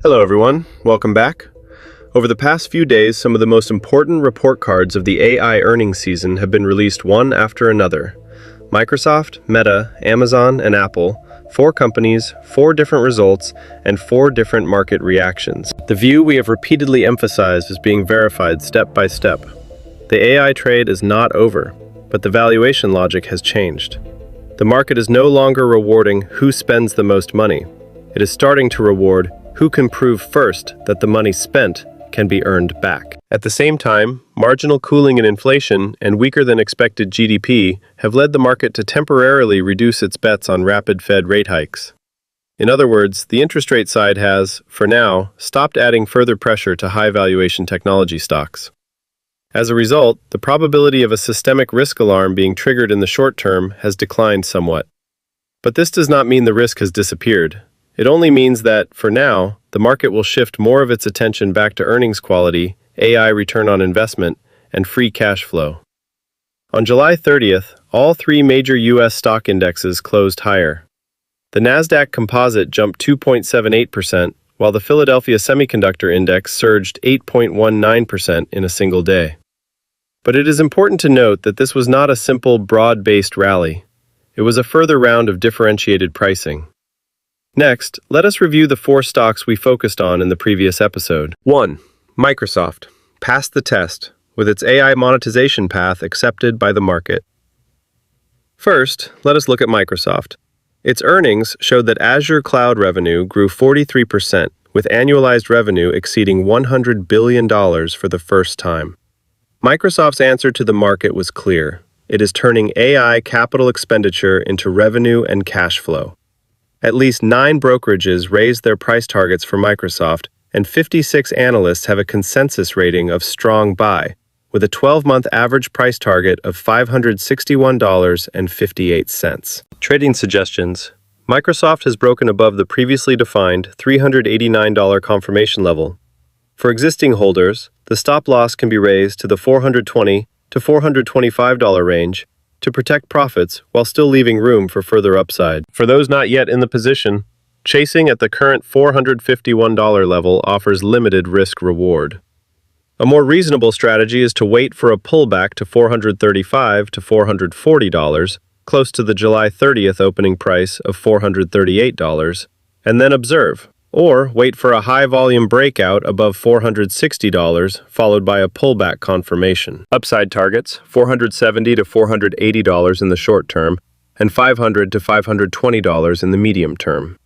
Hello everyone, welcome back. Over the past few days, some of the most important report cards of the AI earnings season have been released one after another. Microsoft, Meta, Amazon, and Apple, 4 companies, 4 different results, and 4 different market reactions. The view we have repeatedly emphasized is being verified step by step. The AI trade is not over, but the valuation logic has changed. The market is no longer rewarding who spends the most money. It is starting to reward who can prove first that the money spent can be earned back. At the same time, marginal cooling in inflation and weaker than expected GDP have led the market to temporarily reduce its bets on rapid Fed rate hikes. In other words, the interest rate side has, for now, stopped adding further pressure to high valuation technology stocks. As a result, the probability of a systemic risk alarm being triggered in the short term has declined somewhat. But this does not mean the risk has disappeared. It only means that, for now, the market will shift more of its attention back to earnings quality, AI return on investment, and free cash flow. On July 30th, all 3 major U.S. stock indexes closed higher. The Nasdaq Composite jumped 2.78%, while the Philadelphia Semiconductor Index surged 8.19% in a single day. But it is important to note that this was not a simple, broad-based rally. It was a further round of differentiated pricing. Next, let us review the 4 stocks we focused on in the previous episode. 1. Microsoft passed the test, with its AI monetization path accepted by the market. First, let us look at Microsoft. Its earnings showed that Azure cloud revenue grew 43%, with annualized revenue exceeding $100 billion for the first time. Microsoft's answer to the market was clear. It is turning AI capital expenditure into revenue and cash flow. At least 9 brokerages raised their price targets for Microsoft, and 56 analysts have a consensus rating of strong buy, with a 12-month average price target of $561.58. Trading suggestions. Microsoft has broken above the previously defined $389 confirmation level. For existing holders, the stop loss can be raised to the $420 to $425 range, to protect profits while still leaving room for further upside. For those not yet in the position, chasing at the current $451 level offers limited risk-reward. A more reasonable strategy is to wait for a pullback to $435 to $440, close to the July 30th opening price of $438, and then observe. Or wait for a high-volume breakout above $460, followed by a pullback confirmation. Upside targets, $470 to $480 in the short term, and $500 to $520 in the medium term.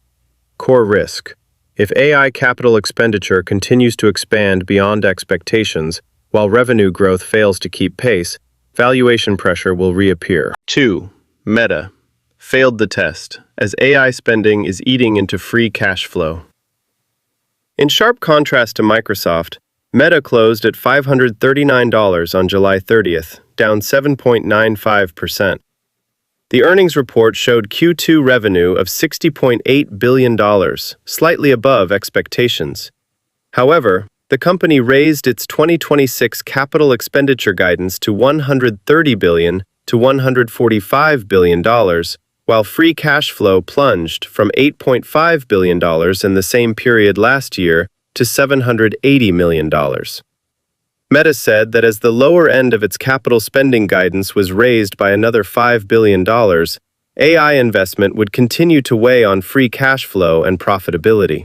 Core risk. If AI capital expenditure continues to expand beyond expectations, while revenue growth fails to keep pace, valuation pressure will reappear. 2. Meta failed the test, as AI spending is eating into free cash flow. In sharp contrast to Microsoft, Meta closed at $539 on July 30th, down 7.95%. The earnings report showed Q2 revenue of $60.8 billion, slightly above expectations. However, the company raised its 2026 capital expenditure guidance to $130 billion to $145 billion, while free cash flow plunged from $8.5 billion in the same period last year to $780 million. Meta said that as the lower end of its capital spending guidance was raised by another $5 billion, AI investment would continue to weigh on free cash flow and profitability.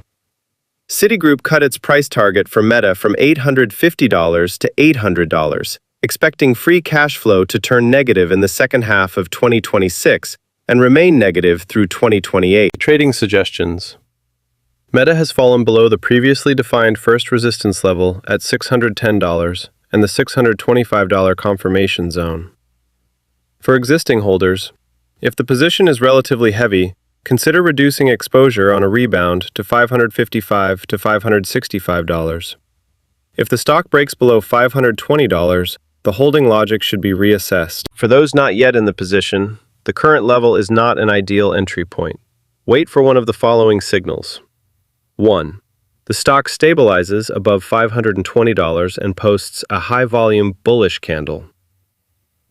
Citigroup cut its price target for Meta from $850 to $800, expecting free cash flow to turn negative in the second half of 2026, and remain negative through 2028. Trading suggestions. Meta has fallen below the previously defined first resistance level at $610 and the $625 confirmation zone. For existing holders, if the position is relatively heavy, consider reducing exposure on a rebound to $555 to $565. If the stock breaks below $520, the holding logic should be reassessed. For those not yet in the position, the current level is not an ideal entry point. Wait for one of the following signals. 1. The stock stabilizes above $520 and posts a high-volume bullish candle.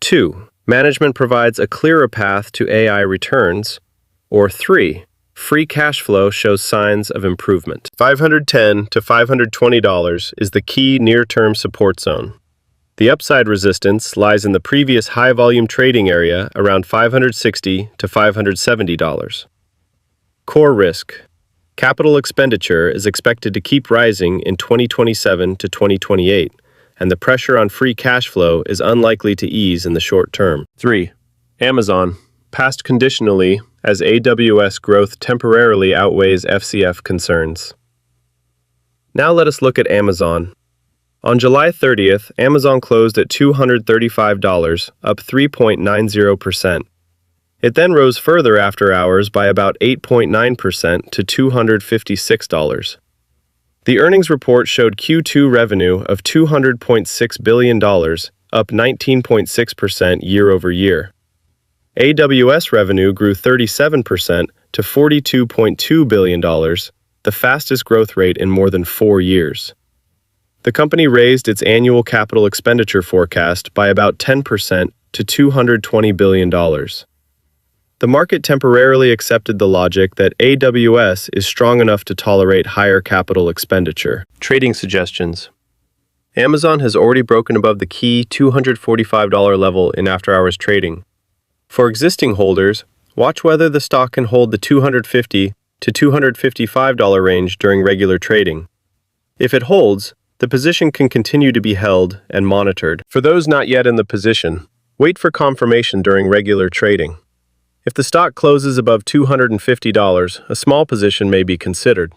2. Management provides a clearer path to AI returns. Or 3. Free cash flow shows signs of improvement. $510 to $520 is the key near-term support zone. The upside resistance lies in the previous high-volume trading area around $560 to $570. Core risk. Capital expenditure is expected to keep rising in 2027 to 2028, and the pressure on free cash flow is unlikely to ease in the short term. 3. Amazon. Passed conditionally as AWS growth temporarily outweighs FCF concerns. Now let us look at Amazon. On July 30th, Amazon closed at $235, up 3.90%. It then rose further after hours by about 8.9% to $256. The earnings report showed Q2 revenue of $200.6 billion, up 19.6% year over year. AWS revenue grew 37% to $42.2 billion, the fastest growth rate in more than 4 years. The company raised its annual capital expenditure forecast by about 10% to $220 billion. The market temporarily accepted the logic that AWS is strong enough to tolerate higher capital expenditure. Trading suggestions. Amazon has already broken above the key $245 level in after-hours trading. For existing holders, watch whether the stock can hold the $250 to $255 range during regular trading. If it holds, the position can continue to be held and monitored. For those not yet in the position, wait for confirmation during regular trading. If the stock closes above $250, a small position may be considered.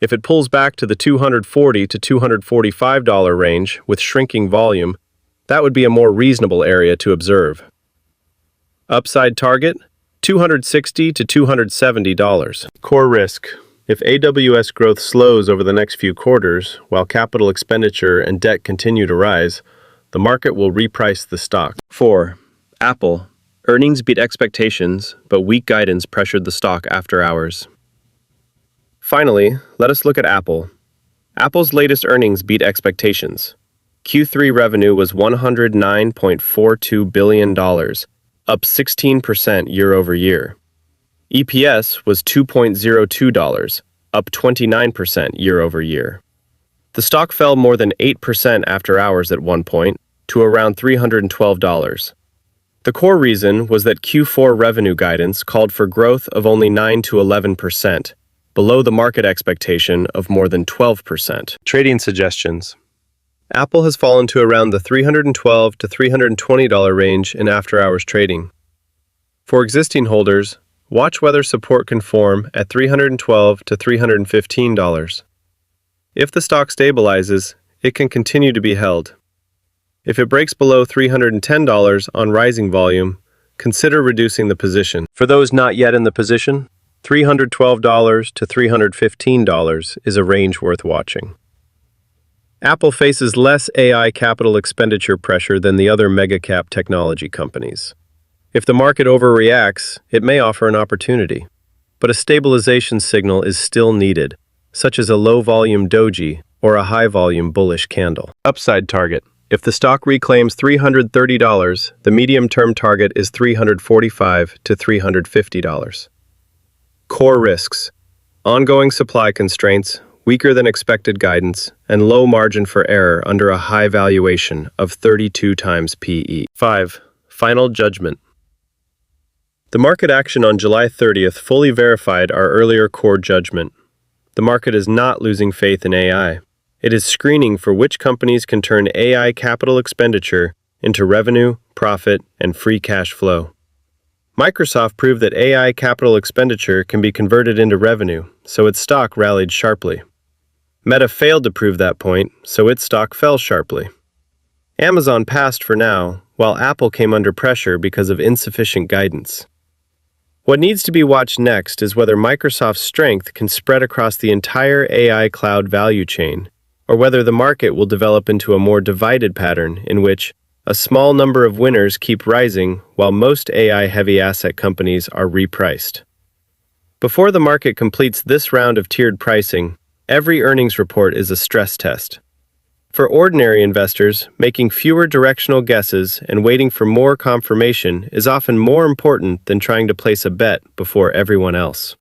If it pulls back to the $240 to $245 range with shrinking volume, that would be a more reasonable area to observe. Upside target, $260 to $270. Core risk. If AWS growth slows over the next few quarters, while capital expenditure and debt continue to rise, the market will reprice the stock. 4. Apple. Earnings beat expectations, but weak guidance pressured the stock after hours. Finally, let us look at Apple. Apple's latest earnings beat expectations. Q3 revenue was $109.42 billion, up 16% year over year. EPS was $2.02, up 29% year over year. The stock fell more than 8% after hours at one point, to around $312. The core reason was that Q4 revenue guidance called for growth of only 9 to 11%, below the market expectation of more than 12%. Trading suggestions. Apple has fallen to around the $312 to $320 range in after-hours trading. For existing holders, watch whether support can form at $312 to $315. If the stock stabilizes, it can continue to be held. If it breaks below $310 on rising volume, consider reducing the position. For those not yet in the position, $312 to $315 is a range worth watching. Apple faces less AI capital expenditure pressure than the other mega-cap technology companies. If the market overreacts, it may offer an opportunity. But a stabilization signal is still needed, such as a low-volume doji or a high-volume bullish candle. Upside target. If the stock reclaims $330, the medium-term target is $345 to $350. Core risks. Ongoing supply constraints, weaker than expected guidance, and low margin for error under a high valuation of 32 times PE. 5. Final judgment. The market action on July 30th fully verified our earlier core judgment. The market is not losing faith in AI. It is screening for which companies can turn AI capital expenditure into revenue, profit, and free cash flow. Microsoft proved that AI capital expenditure can be converted into revenue, so its stock rallied sharply. Meta failed to prove that point, so its stock fell sharply. Amazon passed for now, while Apple came under pressure because of insufficient guidance. What needs to be watched next is whether Microsoft's strength can spread across the entire AI cloud value chain, or whether the market will develop into a more divided pattern in which a small number of winners keep rising while most AI-heavy asset companies are repriced. Before the market completes this round of tiered pricing, every earnings report is a stress test. For ordinary investors, making fewer directional guesses and waiting for more confirmation is often more important than trying to place a bet before everyone else.